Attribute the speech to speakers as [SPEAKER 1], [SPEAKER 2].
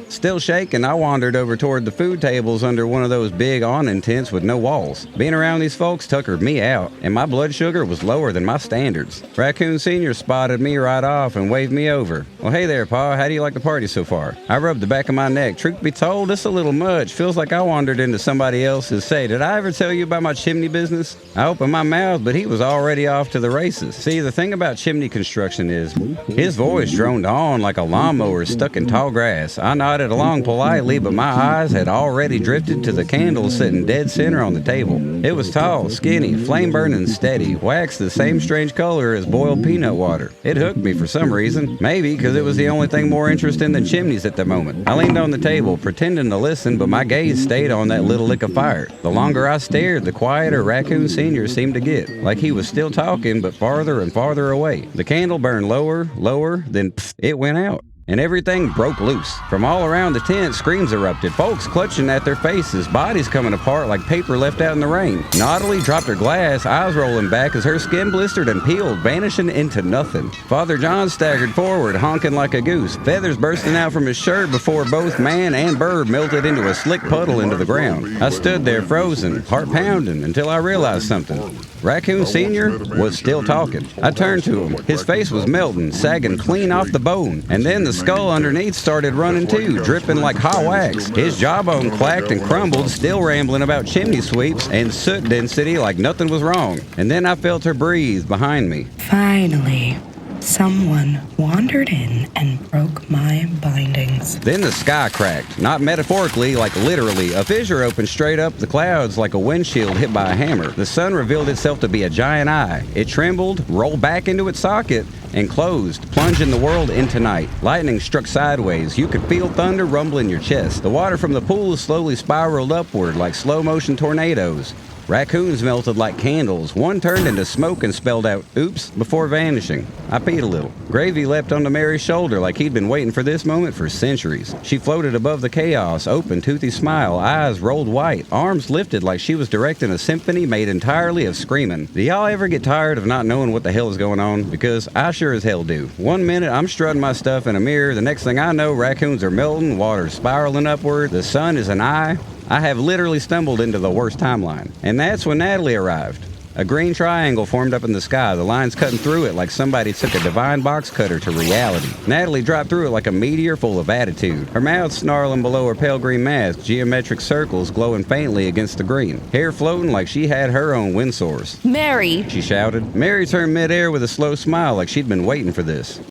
[SPEAKER 1] Still shaking, I wandered over toward the food tables under one of those big awning tents with no walls. Being around these folks tuckered me out, and my blood sugar was lower than my standards. Racoon Sr. spotted me right off and waved me over. Well, hey there, Pa, how do you like the party so far? I rubbed the back of my neck. Truth be told, it's a little much. Feels like I wandered into somebody else's. Say, did I ever tell you about my chimney business? I opened my mouth, but he was already off to the races. See, the thing about chimney construction is, his voice droned on like a lawnmower stuck in tall grass. I nodded along politely, but my eyes had already drifted to the candle sitting dead center on the table. It was tall, skinny, flame-burning steady, waxed the same strange color as boiled peanut water. It hooked me for some reason, maybe because it was the only thing more interesting than chimneys at the moment. I leaned on the table, pretending to listen, but my gaze stayed on that little lick of fire. The longer I stared, the quieter Racoon Sr. seemed to get, like he was still talking, but farther and farther away. The candle burned lower, lower, then it went out. And everything broke loose. From all around the tent, screams erupted, folks clutching at their faces, bodies coming apart like paper left out in the rain. Naughty dropped her glass, eyes rolling back as her skin blistered and peeled, vanishing into nothing. Father John staggered forward, honking like a goose, feathers bursting out from his shirt before both man and bird melted into a slick puddle into the ground. I stood there frozen, heart pounding, until I realized something. Racoon Sr. was still talking. I turned to him. His face was melting, sagging clean off the bone, and then the skull underneath started running too, dripping like hot wax. His jawbone clacked and crumbled, still rambling about chimney sweeps and soot density like nothing was wrong. And then I felt her breathe behind me.
[SPEAKER 2] Finally, someone wandered in and broke my bindings.
[SPEAKER 1] Then the sky cracked, not metaphorically, like literally. A fissure opened straight up the clouds like a windshield hit by a hammer. The sun revealed itself to be a giant eye. It trembled, rolled back into its socket, and closed, plunging the world into night. Lightning struck sideways. You could feel thunder rumble in your chest. The water from the pool slowly spiraled upward like slow-motion tornadoes. Raccoons melted like candles. One turned into smoke and spelled out, "Oops," before vanishing. I peed a little. Gravy leapt onto Mary's shoulder like he'd been waiting for this moment for centuries. She floated above the chaos, open, toothy smile, eyes rolled white, arms lifted like she was directing a symphony made entirely of screaming. Do y'all ever get tired of not knowing what the hell is going on? Because I sure as hell do. One minute I'm strutting my stuff in a mirror, the next thing I know, raccoons are melting, water's spiraling upward, the sun is an eye. I have literally stumbled into the worst timeline. And that's when Natalie arrived. A green triangle formed up in the sky, the lines cutting through it like somebody took a divine box cutter to reality. Natalie dropped through it like a meteor full of attitude. Her mouth snarling below her pale green mask, geometric circles glowing faintly against the green. Hair floating like she had her own wind source.
[SPEAKER 3] Mary!
[SPEAKER 1] She shouted. Mary turned midair with a slow smile like she'd been waiting for this.